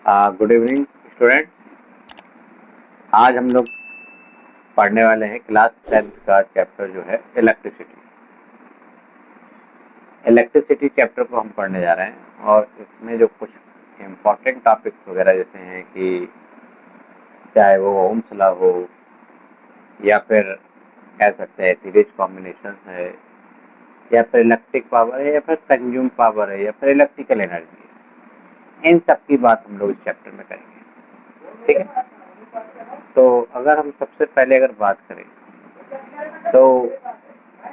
Good evening students. आज हम लोग पढ़ने वाले हैं क्लास 10th का चैप्टर जो है इलेक्ट्रिसिटी। इलेक्ट्रिसिटी चैप्टर को हम पढ़ने जा रहे हैं और इसमें जो कुछ इम्पोर्टेंट टॉपिक्स वगैरह जैसे हैं कि चाहे वो ओम्स लॉ हो या फिर कह सकते हैं सीरीज कॉम्बिनेशन है या फिर इलेक्ट्रिक पावर है या फिर कंज्यूम पावर है या फिर इलेक्ट्रिकल एनर्जी है, इन सब की बात हम लोग इस चैप्टर में करेंगे। ठीक है, तो अगर हम सबसे पहले अगर बात करें तो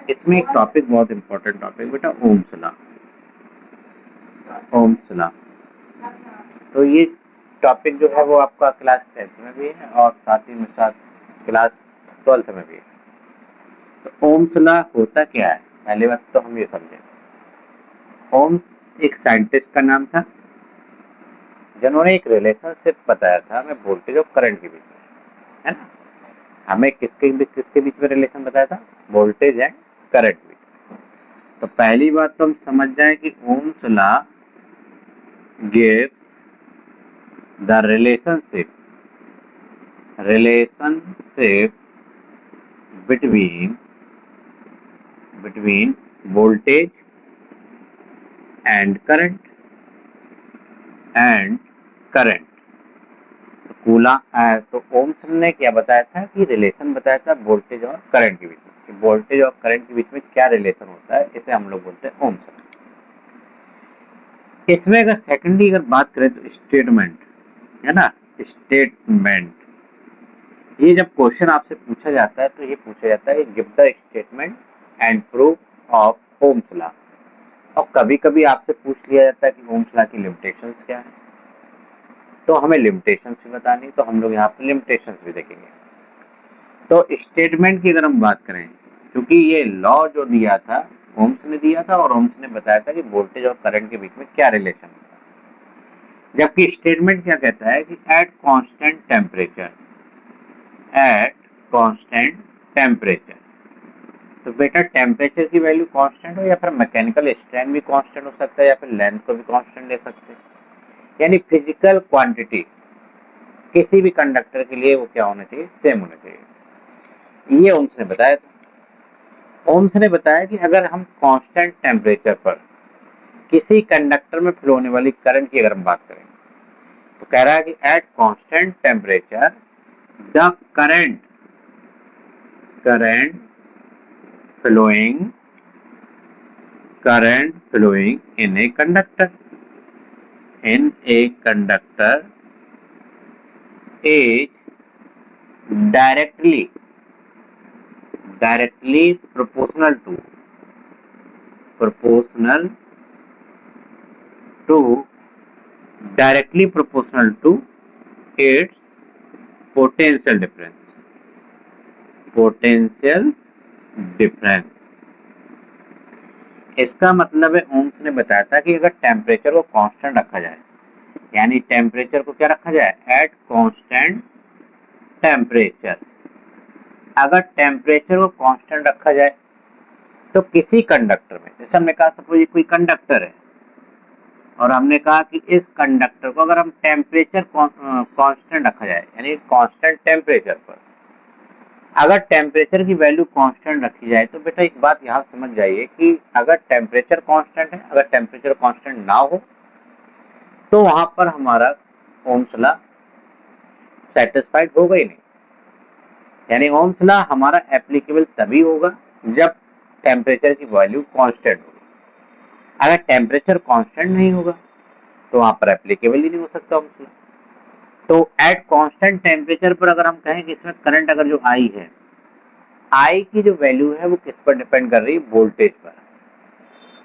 इसमें एक टॉपिक बहुत इंपॉर्टेंट टॉपिक बेटा ओम्स लॉ। ओम्स लॉ तो ये टॉपिक जो है वो आपका क्लास 10th में भी है और साथ ही में साथ क्लास 12th में भी है। तो ओम्स लॉ होता क्या है, पहले बात तो हम ये समझें। ओम्स एक साइंटिस्ट का नाम था जिन्होंने एक रिलेशनशिप बताया था हमें वोल्टेज और करंट के बीच में, है ना। हमें किसके बीच में रिलेशन बताया था, वोल्टेज एंड करंट बीच। तो पहली बात तो हम समझ जाए कि Ohm's law gives the relationship between voltage and current तो ओम्स ने क्या बताया था कि रिलेशन बताया था वोल्टेज और करंट के बीच में, कि वोल्टेज और करंट के बीच में क्या रिलेशन होता है, इसे हम लोग बोलते हैं ओम्स। इसमें अगर सेकेंडली अगर बात करें तो स्टेटमेंट है ना, स्टेटमेंट। ये जब क्वेश्चन आपसे पूछा जाता है तो ये पूछा जाता है give the statement and proof of Ohm's law. और कभी कभी आपसे पूछ लिया जाता है कि ओम्स लॉ की लिमिटेशंस क्या है, तो हमें लिमिटेशंस भी बतानी, तो हम लोग यहाँ पे लिमिटेशंस भी देखेंगे। तो स्टेटमेंट की अगर हम बात करें, क्योंकि ये लॉ जो दिया था ओम्स ने दिया था और ओम्स ने बताया था कि वोल्टेज और करंट के बीच में क्या रिलेशन है, जबकि स्टेटमेंट क्या कहता है कि एट कांस्टेंट टेम्परेचर। तो बेटा टेम्परेचर की वैल्यू कांस्टेंट हो या फिर मैकेनिकल स्ट्रेंथ भी कांस्टेंट हो सकता है या फिर लेंथ को भी कांस्टेंट ले सकते हैं, यानी फिजिकल क्वांटिटी किसी भी कंडक्टर के लिए वो क्या होना चाहिए, सेम होना चाहिए। ये ओम्स ने बताया था। ओम्स ने बताया कि अगर हम कांस्टेंट टेम्परेचर पर किसी कंडक्टर में फ्लो होने वाली करंट की अगर हम बात करें तो कह रहा है कि eight constant temperature the current flowing in a conductor is directly proportional to its potential difference। इसका मतलब है ओम्स ने बताया था कि अगर टेम्परेचर को कांस्टेंट रखा जाए, यानी टेम्परेचर को क्या रखा जाए, एट कांस्टेंट टेम्परेचर। अगर टेम्परेचर को कांस्टेंट रखा जाए तो किसी कंडक्टर में, जैसे हमने कहा सपोज ये कोई कंडक्टर है और हमने कहा कि इस कंडक्टर को अगर हम टेम्परेचर कांस्टेंट रखा जाए, यानी कांस्टेंट टेम्परेचर पर अगर टेम्परेचर की वैल्यू कांस्टेंट रखी जाए, तो बेटा एक बात यहाँ समझ जाइए कि अगर टेम्परेचर कांस्टेंट है, अगर टेम्परेचर कांस्टेंट ना हो तो वहां पर हमारा ओम्स लॉ सेटिस्फाइड होगा ही नहीं। यानी ओम्स लॉ हमारा एप्लीकेबल तभी होगा जब टेम्परेचर की वैल्यू कांस्टेंट होगी। अगर टेम्परेचर कांस्टेंट नहीं होगा तो वहां पर एप्लीकेबल ही नहीं हो सकता ओम्स लॉ। तो एट कांस्टेंट टेम्परेचर पर अगर हम कहें कि इसमें करंट अगर जो आई है, आई की जो वैल्यू है वो किस पर डिपेंड कर रही है, वोल्टेज पर।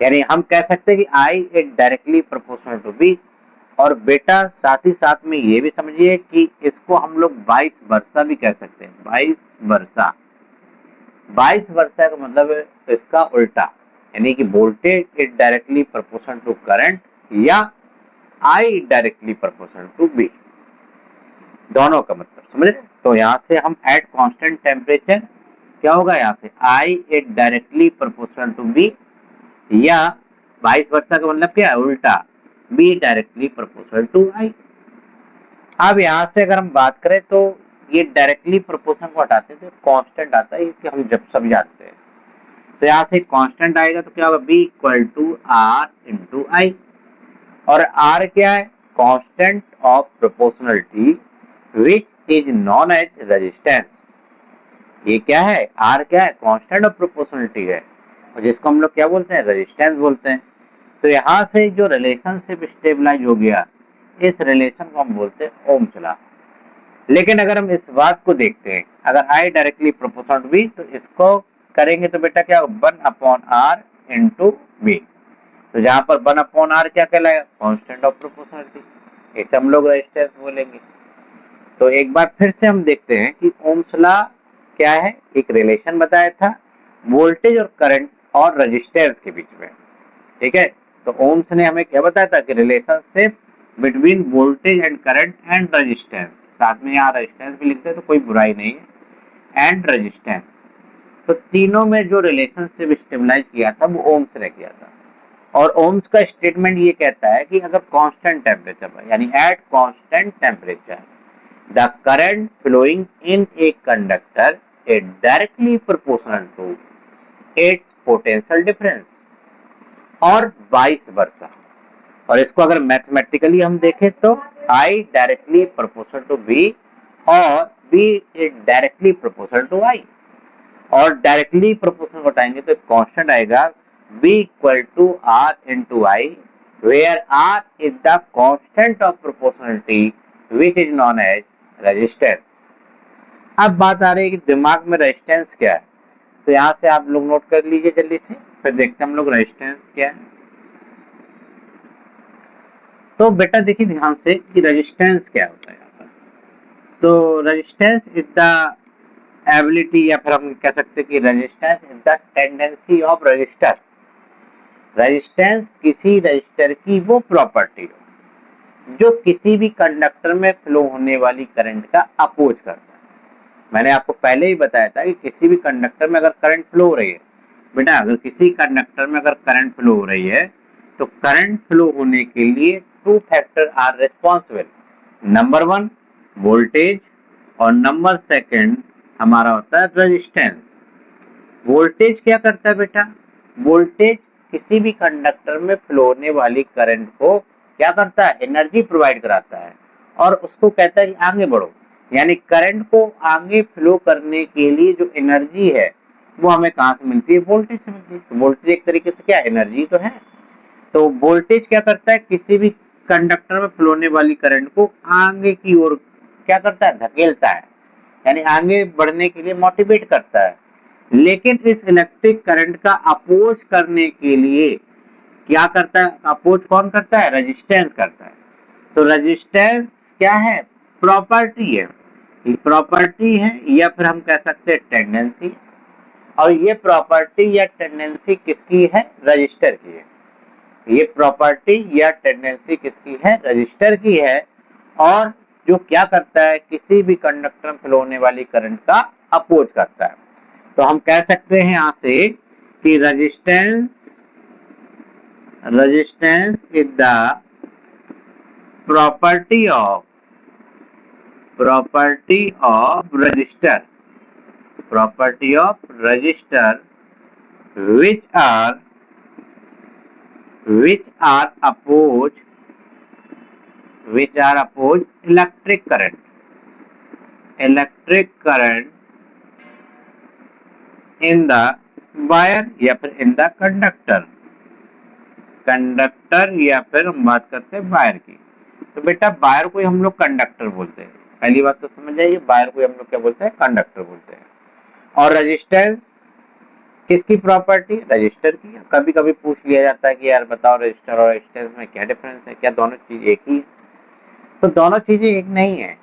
यानी हम कह सकते हैं कि I is directly proportional to V. और बेटा साथ ही साथ में ये भी समझिए कि इसको हम लोग वाइस वर्सा भी कह सकते हैं, वाइस वर्सा। वाइस वर्सा का मतलब है इसका उल्टा, यानी कि voltage is directly proportional to current या I directly proportional to V, दोनों का मतलब समझ रहे। तो यहाँ से हम एट कांस्टेंट टेम्परेचर क्या होगा, यहाँ से I is directly proportional to V, या वाइस वर्सा का मतलब क्या है, उल्टा, V directly proportional to I. अब यहाँ से अगर हम बात करें तो ये डायरेक्टली प्रोपोर्शन को हटाते हैं तो कांस्टेंट आता है, कि हम जब सब जानते हैं। तो यहाँ से कांस्टेंट आएगा तो क्या होगा, V equal to R into I. और आर क्या है, constant of proportionality which is known as resistance. ये क्या है, आर क्या है, कांस्टेंट ऑफ प्रोपोर्शनलिटी है, और जिसको हम लोग क्या बोलते हैं, रेजिस्टेंस बोलते हैं। तो यहाँ से जो रिलेशनशिप स्टेबलाइज हो गया, इस रिलेशन को हम बोलते हैं ओम्स लॉ। लेकिन अगर हम इस बात को देखते हैं, अगर I directly proportional to B, तो इसको करेंगे तो बेटा क्या होगा, 1/r इंटू बी। तो जहां पर 1/r क्या कहलाएगा, कांस्टेंट ऑफ प्रोपोर्शनलिटी, इसे हम लोग रेजिस्टेंस बोलेंगे। तो एक बार फिर से हम देखते हैं कि ओम्स लॉ क्या है, एक रिलेशन बताया था वोल्टेज और करंट और रेजिस्टेंस के बीच में, ठीक है। तो ओम्स ने हमें क्या बताया था कि relationship between voltage and current and resistance, साथ में यहाँ रेजिस्टेंस भी लिखते हैं तो कोई बुराई नहीं है, एंड रेजिस्टेंस। तो तीनों में जो रिलेशनशिप स्टेबलाइज किया था वो ओम्स ने किया था। और ओम्स का स्टेटमेंट ये कहता है कि अगर कांस्टेंट टेम्परेचर पर, यानी at constant temperature the current flowing in a conductor is directly proportional to its potential difference और वाइस वर्सा। और इसको अगर मैथमेटिकली हम देखें तो I directly proportional to B और B is directly proportional to I। और डायरेक्टली प्रोपोर्शनल घटाएंगे तो कांस्टेंट आएगा B equal to R into I, where R is the constant of proportionality which is known as resistance. अब बात आ रही है कि दिमाग में रेजिस्टेंस क्या है, तो यहाँ से आप लोग नोट कर लीजिए जल्दी से, फिर देखते हैं हम लोग रेजिस्टेंस क्या है। तो बेटा देखिए ध्यान से कि रेजिस्टेंस क्या होता है यहाँ पर। तो रेजिस्टेंस इज द एबिलिटी, या फिर हम कह सकते हैं कि resistance is the tendency of register. Resistance किसी रजिस्टर की वो प्रॉपर्टी हो जो किसी भी कंडक्टर में फ्लो होने वाली करंट का अपोज करता है। मैंने आपको पहले ही बताया था कि किसी भी कंडक्टर में अगर करंट फ्लो हो रही है, बेटा अगर किसी कंडक्टर में अगर करंट फ्लो हो रही है तो करंट फ्लो होने के लिए two factor are responsible. Number 1 voltage और नंबर 2 हमारा होता है रेजिस्टेंस। वोल्टेज क्या करता है बेटा, वोल्टेज किसी भी कंडक्टर में फ्लो होने वाली करंट को क्या करता है, एनर्जी प्रोवाइड कराता है और उसको कहता है कि आगे बढ़ो। यानी करंट को आगे फ्लो करने के लिए जो एनर्जी है वो हमें कहाँ से मिलती है, वोल्टेज से मिलती है। तो वोल्टेज एक तरीके से क्या, एनर्जी तो है। तो वोल्टेज क्या करता है, किसी भी कंडक्टर में फ्लो होने वाली करंट को आगे की ओर क्या करता है, धकेलता है, यानी आगे बढ़ने के लिए मोटिवेट करता है। लेकिन इस इलेक्ट्रिक करंट का अपोज करने के लिए क्या करता है, अपोज कौन करता है, रेजिस्टेंस करता है। तो रेजिस्टेंस क्या है, प्रॉपर्टी है, ये प्रॉपर्टी है या फिर हम कह सकते हैं टेंडेंसी। और ये प्रॉपर्टी या टेंडेंसी किसकी है, रजिस्टर की है। ये प्रॉपर्टी या टेंडेंसी किसकी है, रजिस्टर की है। और जो क्या करता है, किसी भी कंडक्टर में फ्लो होने वाली करंट का अपोज करता है। तो हम कह सकते हैं यहां से कि resistance is the property of register, which are opposed electric current in the wire या फिर in the conductor या फिर हम बात करते हैं वायर की। तो बेटा वायर को हम लोग कंडक्टर बोलते हैं, पहली बात तो समझ जाइए, वायर को हम लोग क्या बोलते हैं, कंडक्टर बोलते हैं। और रेजिस्टेंस किसकी प्रॉपर्टी, रजिस्टर की। कभी कभी पूछ लिया जाता है कि यार बताओ रजिस्टर और रेजिस्टेंस में क्या डिफरेंस है, क्या दोनों चीज एक ही है? तो दोनों चीजें एक नहीं है।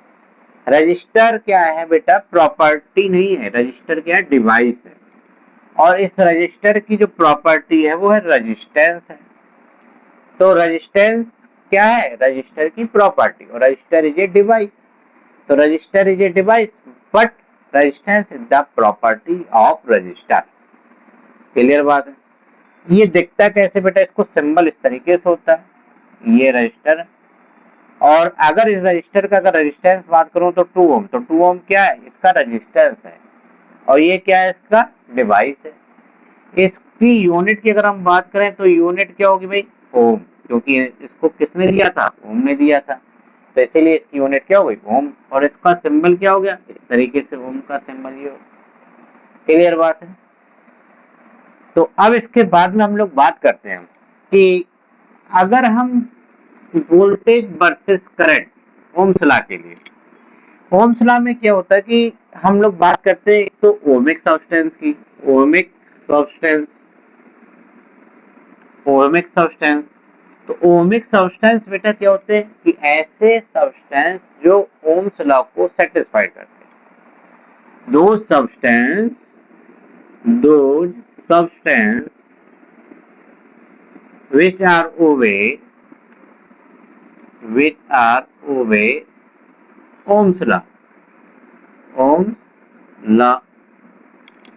रजिस्टर क्या है बेटा, प्रॉपर्टी नहीं है, रजिस्टर क्या है, डिवाइस है। और इस रजिस्टर की जो प्रॉपर्टी है वो है रेजिस्टेंस है। तो रेजिस्टेंस क्या है, रजिस्टर की प्रॉपर्टी, और रजिस्टर इज ए डिवाइस। तो register is a device but resistance is the property of register. Clear बात है। ये दिखता कैसे बेटा, इसको सिंबल इस तरीके से होता है, ये रजिस्टर और अगर इस रजिस्टर का अगर रेजिस्टेंस बात करूं तो 2 ओम, तो 2 ओम क्या है, इसका रेजिस्टेंस है, और ये क्या है, इसका डिवाइस है। इसकी यूनिट की अगर हम बात करें तो यूनिट क्या होगी भाई, ओम, क्योंकि इसको किसने दिया था, ओम ने दिया था, तो इसीलिए इसकी यूनिट क्या हो गई, ओम। और इसका सिंबल क्या हो गया, इस तरीके से ओम का सिंबल ये हो। क्लियर बात है। तो अब इसके बाद में हम लोग बात करते हैं कि अगर हम voltage versus current Ohm's law के लिए, ओम्स लॉ में क्या होता है कि हम लोग बात करते हैं तो ओमिक सब्सटेंस की, ओमिक सब्सटेंस, ओमिक सब्सटेंस। तो ओमिक सब्सटेंस बेटा क्या होते हैं कि ऐसे सब्सटेंस जो ओम्स लॉ को सेटिस्फाई करते हैं। दो substance which are obey Ohm's law, Ohm's law,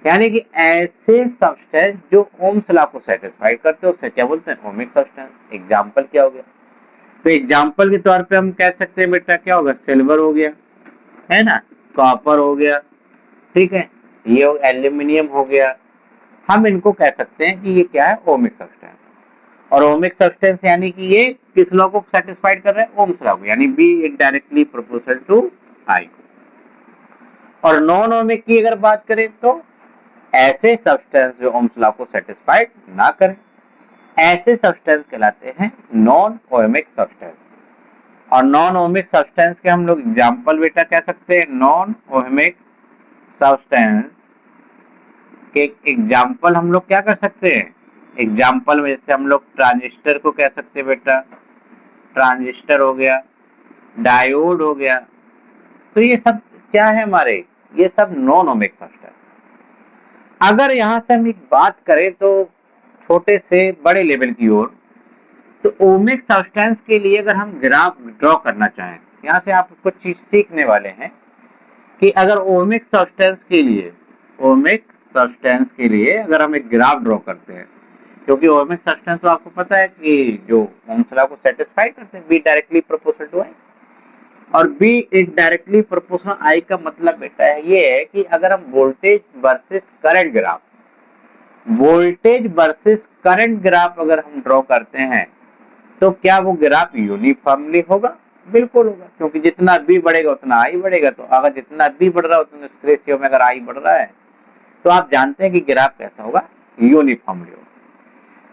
यानी कि ऐसे सब्सटेंस जो ओम्स लॉ को सेटिस्फाई करते हैं उससे क्या बोलते हैं, ओमिक सब्सटेंस। एग्जांपल क्या हो गया, तो एग्जांपल के तौर पे हम कह सकते हैं बेटा क्या होगा, सिल्वर हो गया, है ना, कॉपर हो गया, ठीक है, ये एल्यूमिनियम हो गया। हम इनको कह सकते हैं कि ये क्या है, ओमिक सब्सटेंस। और ओमिक सब्सटेंस यानी कि ये किस लॉ को सेटिस्फाइड कर रहे हैं, ओम्स लॉ को, यानी बी इनडायरेक्टली प्रोपोर्शनल टू आई। और नॉन ओमिक की अगर बात करें तो ऐसे सब्सटेंस जो ओम्स लॉ को सेटिस्फाइड ना करें, ऐसे सब्सटेंस कहलाते हैं नॉन ओमिक सब्सटेंस। और नॉन ओमिक सब्सटेंस के हम लोग एग्जांपल बेटा कह सकते हैं, नॉन ओमिक सब्सटेंस के एग्जांपल हम लोग क्या कर सकते हैं, एग्जांपल में जैसे हम लोग ट्रांजिस्टर को कह सकते हैं बेटा, ट्रांजिस्टर हो गया, डायोड हो गया, तो ये सब क्या है हमारे, ये सब नॉन ओमिक सब्सटेंस। अगर यहां से हम एक बात करें तो छोटे से बड़े लेवल की ओर, तो ओमिक सब्सटेंस के लिए अगर हम ग्राफ ड्रॉ करना चाहें, यहां से आप कुछ चीज सीखने वाले हैं कि अगर ओमिक सब्सटेंस के लिए, ओमिक सब्सटेंस के लिए अगर हम एक ग्राफ ड्रॉ करते हैं, क्योंकि ओमिक सब्सटेंस तो आपको पता है कि जो ओम्स लॉ को सेटिस्फाई करते हैं, बी डायरेक्टली प्रोपोर्शनल टू आई। और बी इनडायरेक्टली प्रोपोर्शनल आई का मतलब बेटा है ये है कि अगर हम voltage versus current graph, voltage versus current graph अगर हम ड्रॉ करते हैं तो क्या वो ग्राफ यूनिफॉर्मली होगा, बिल्कुल होगा, क्योंकि जितना बी बढ़ेगा उतना आई बढ़ेगा। तो अगर जितना बी बढ़ रहा है उतना उस रेशियो में अगर आई बढ़ रहा है तो आप जानते हैं कि ग्राफ कैसा होगा, यूनिफॉर्मली होगा।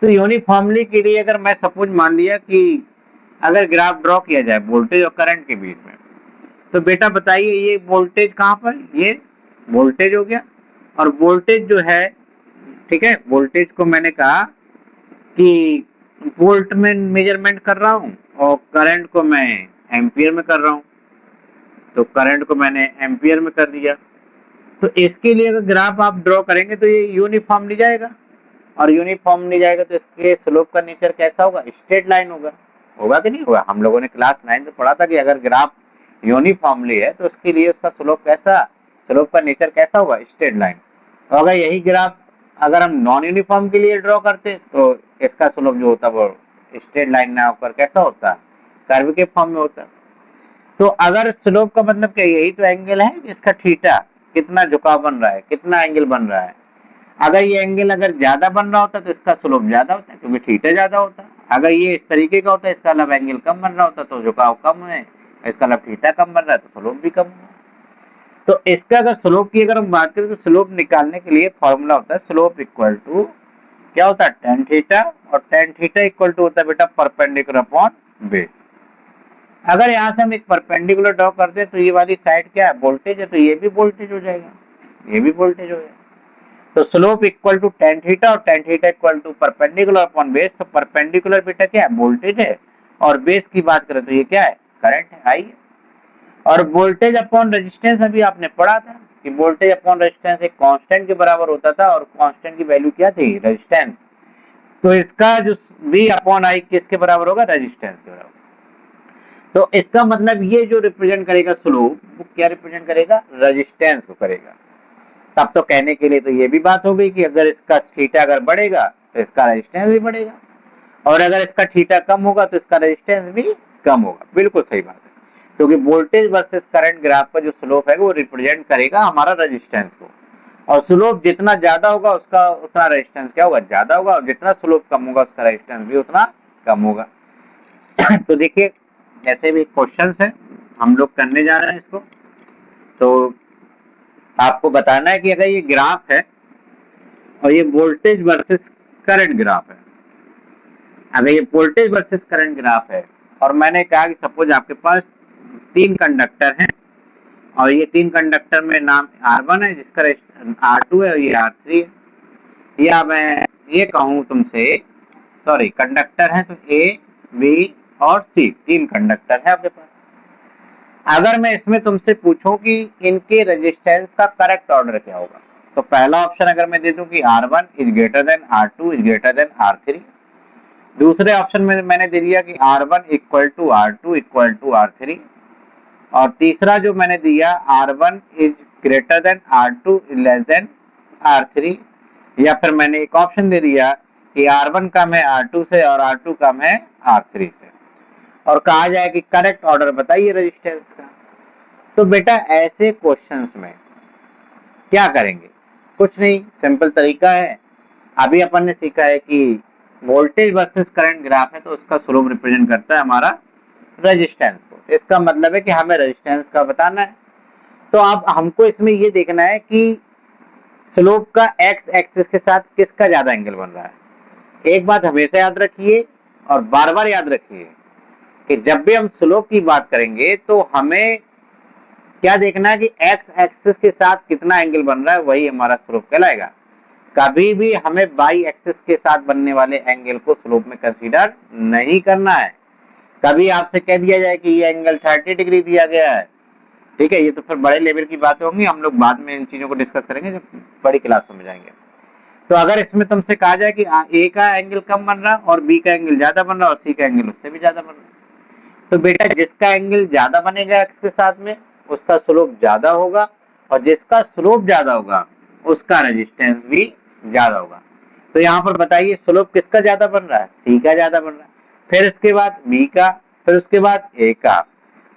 तो यूनिफॉर्मली के लिए अगर मैं सपोज मान लिया कि अगर ग्राफ ड्रॉ किया जाए वोल्टेज और करंट के बीच में, तो बेटा बताइए ये वोल्टेज कहां पर, ये वोल्टेज हो गया, और वोल्टेज जो है, ठीक है, वोल्टेज को मैंने कहा कि वोल्ट में मेजरमेंट कर रहा हूं और करंट को मैं एम्पियर में कर रहा हूं, तो करंट को मैंने एम्पियर में कर दिया। तो इसके लिए अगर ग्राफ आप ड्रॉ करेंगे तो ये यूनिफॉर्मली जाएगा, और यूनिफॉर्मली जाएगा तो इसके स्लोप का नेचर कैसा होगा, स्ट्रेट लाइन होगा। होगा कि नहीं होगा, हम लोगों ने क्लास 9 में पढ़ा था कि अगर ग्राफ यूनिफॉर्मली है तो उसके लिए उसका स्लोप कैसा, स्लोप का नेचर कैसा होगा, स्ट्रेट लाइन। तो अगर यही ग्राफ अगर हम नॉन यूनिफॉर्म के लिए ड्रॉ करते तो इसका स्लोप जो होता है वो स्ट्रेट लाइन ना होकर कैसा होता है, कर्व के फॉर्म में होता है। तो अगर स्लोप का मतलब क्या, यही तो एंगल है इसका थीटा, कितना झुकाव बन रहा है, कितना एंगल बन रहा है। अगर ये एंगल अगर ज्यादा बन रहा होता तो इसका स्लोप ज्यादा होता है, क्योंकि थीटा ज्यादा होता है। अगर ये इस तरीके का होता है, इसका मतलब एंगल कम बन रहा होता तो झुकाव कम है, इसका मतलब थीटा कम बन रहा है तो स्लोप भी कम है। तो इसका अगर स्लोप की अगर हम बात करें तो स्लोप निकालने के लिए फॉर्मूला होता है स्लोप इक्वल टू क्या होता है, टेन थीटा, और टेन थीटा इक्वल टू होता है बेटा परपेंडिकुलर अपॉन बेस। अगर यहाँ से हम एक परपेंडिकुलर ड्रॉ करते हैं तो ये वाली साइड क्या है, वोल्टेज है, तो ये भी वोल्टेज हो जाएगा, ये भी वोल्टेज हो जाएगा। तो slope equal to tan theta और tan theta equal to perpendicular upon base. तो परपेंडिकुलर बेटा क्या है, वोल्टेज है, और बेस की बात करें तो ये क्या है, करंट है, आई है। और वोल्टेज अपॉन रेजिस्टेंस अभी आपने पढ़ा था कि वोल्टेज अपॉन रेजिस्टेंस एक कांस्टेंट के बराबर होता था, और कांस्टेंट की वैल्यू क्या थी, रेजिस्टेंस। तो इसका जो V अपॉन आई किसके बराबर होगा, रेजिस्टेंस के बराबर। तो इसका मतलब ये जो रिप्रेजेंट करेगा स्लोप, वो क्या रिप्रेजेंट करेगा, रेजिस्टेंस को करेगा। तब तो कहने के लिए तो ये भी बात हो गई कि अगर इसका थीटा अगर बढ़ेगा तो इसका रेजिस्टेंस भी बढ़ेगा, और अगर इसका थीटा कम होगा तो इसका रेजिस्टेंस भी कम होगा। बिल्कुल सही बात है, क्योंकि वोल्टेज वर्सेस करंट ग्राफ का जो स्लोप है वो रिप्रेजेंट करेगा हमारा रेजिस्टेंस को, और स्लोप जितना ज्यादा होगा उसका उतना रेजिस्टेंस क्या होगा, ज्यादा होगा, और जितना स्लोप कम होगा उसका रेजिस्टेंस भी उतना कम होगा। तो देखिए ऐसे भी क्वेश्चन है हम लोग करने जा रहे हैं इसको। तो आपको बताना है कि अगर ये ग्राफ है और ये वोल्टेज वर्सेस करंट ग्राफ है, अगर ये वोल्टेज वर्सेस करंट ग्राफ है और मैंने कहा कि सपोज आपके पास 3 कंडक्टर हैं और ये 3 कंडक्टर में नाम R1 है जिसका R2 है और ये R3 है, या मैं ये कहूं तुमसे, सॉरी कंडक्टर है तो A, B और C 3 कंडक्टर है आपके पास। अगर मैं इसमें तुमसे पूछूं कि इनके रेजिस्टेंस का करेक्ट ऑर्डर क्या होगा, तो पहला ऑप्शन अगर मैं दे दूं कि R1 is greater than R2 is greater than R3, दूसरे ऑप्शन में मैंने दे दिया कि R1 equal to R2 equal to R3, और तीसरा जो मैंने दिया R1 is greater than R2 less than R3, या फिर मैंने एक ऑप्शन दे दिया कि R1 कम है R2 से और R2 कम है R3 से, और कहा जाए कि करेक्ट ऑर्डर बताइए रेजिस्टेंस का। तो बेटा ऐसे क्वेश्चंस में क्या करेंगे, कुछ नहीं, सिंपल तरीका है। अभी अपन ने सीखा है कि वोल्टेज वर्सेस करंट ग्राफ है तो उसका स्लोप रिप्रेजेंट करता है हमारा रेजिस्टेंस को, इसका मतलब है कि हमें रेजिस्टेंस का बताना है। तो अब हमको इसमें ये देखना है कि स्लोप का एक्स एक्सिस के साथ किसका ज्यादा एंगल बन रहा है। एक बात हमेशा याद रखिए और बार बार याद रखिए कि जब भी हम स्लोप की बात करेंगे तो हमें क्या देखना है कि एक्स एक्सिस के साथ कितना एंगल बन रहा है, वही हमारा स्लोप कहलाएगा। कभी भी हमें वाई एक्सिस के साथ बनने वाले एंगल को स्लोप में कंसीडर नहीं करना है। कभी आपसे कह दिया जाए कि ये एंगल 30 डिग्री दिया गया है, ठीक है, ये तो फिर बड़े लेवल की बातें होंगी, हम लोग बाद में इन चीजों को डिस्कस करेंगे जब बड़ी क्लासों में जाएंगे। तो अगर इसमें तुमसे कहा जाए कि ए का एंगल कम बन रहा है और बी का एंगल ज्यादा बन रहा है और सी का एंगल उससे भी ज्यादा बन रहा है, तो बेटा जिसका एंगल ज्यादा बनेगा एक्स के साथ में उसका स्लोप ज्यादा होगा, और जिसका स्लोप ज्यादा होगा उसका रेजिस्टेंस भी ज्यादा होगा। तो यहाँ पर बताइए स्लोप किसका ज्यादा बन रहा है, सी का ज्यादा बन रहा है, फिर इसके बाद बी का, फिर उसके बाद ए का,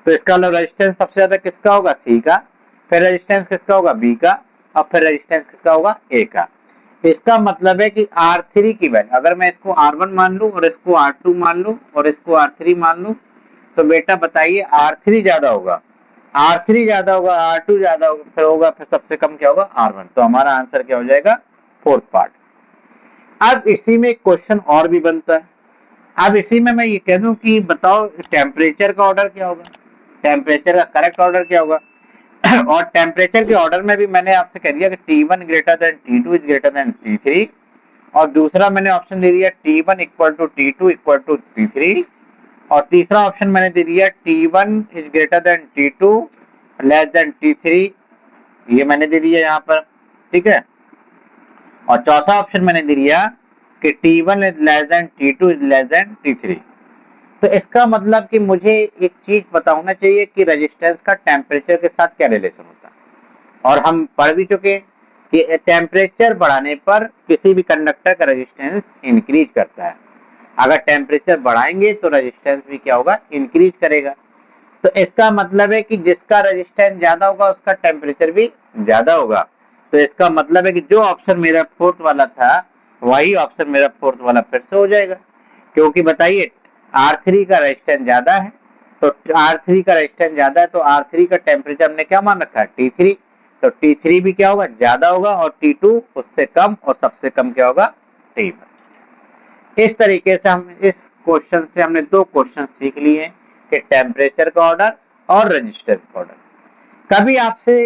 तो इसका मतलब रेजिस्टेंस सबसे ज्यादा किसका होगा, सी का, फिर रेजिस्टेंस किसका होगा, बी का, और फिर रेजिस्टेंस किसका होगा, ए का। इसका मतलब है कि R3 की वैल्यू अगर मैं इसको R1 मान लूं और इसको R2 मान लूं और इसको R3 मान लूं, तो बेटा बताइए R3 ज्यादा होगा, R3 ज्यादा होगा, R2 ज्यादा होगा, फिर होगा फिर सबसे कम क्या होगा, R1। तो हमारा आंसर क्या हो जाएगा, फोर्थ पार्ट। अब इसी में क्वेश्चन और भी बनता है। अब इसी में मैं ये कह दूं कि बताओ टेम्परेचर का ऑर्डर क्या होगा, टेम्परेचर का करेक्ट ऑर्डर क्या होगा। और टेम्परेचर के ऑर्डर में भी मैंने आपसे कह दिया कि T1 greater than T2 is greater than T3, और दूसरा मैंने ऑप्शन दे दिया T1 equal to T2 equal to T3, और तीसरा ऑप्शन मैंने दे दिया T1 is greater than T2 less than T3, ये मैंने दे दिया यहाँ पर, ठीक है, और चौथा ऑप्शन मैंने दे दिया कि T1 is less than T2 is less than T3। तो इसका मतलब कि मुझे एक चीज पता होना चाहिए कि रेजिस्टेंस का टेम्परेचर के साथ क्या रिलेशन होता है, और हम पढ़ भी चुके कि टेम्परेचर बढ़ाने पर किसी भी कंडक्टर का रेजिस्टेंस इंक्रीज करता है। अगर टेम्परेचर बढ़ाएंगे तो रेजिस्टेंस भी क्या होगा, इंक्रीज करेगा। तो इसका मतलब है कि जिसका रेजिस्टेंस ज्यादा होगा उसका टेम्परेचर भी ज्यादा होगा। तो इसका मतलब है कि जो ऑप्शन मेरा फोर्थ वाला था वही ऑप्शन मेरा फोर्थ वाला फिर से हो जाएगा, क्योंकि बताइए R3 का रेजिस्टेंस ज्यादा है, तो R3 का रेजिस्टेंस ज्यादा है तो R3 का टेम्परेचर हमने क्या मान रखा है, T3, तो T3 भी क्या होगा, ज्यादा होगा, और T2 उससे कम, और सबसे कम क्या होगा, T1। इस तरीके से हम इस क्वेश्चन से हमने 2 क्वेश्चन सीख लिए कि टेम्परेचर का ऑर्डर और रेजिस्टेंस का ऑर्डर। कभी आपसे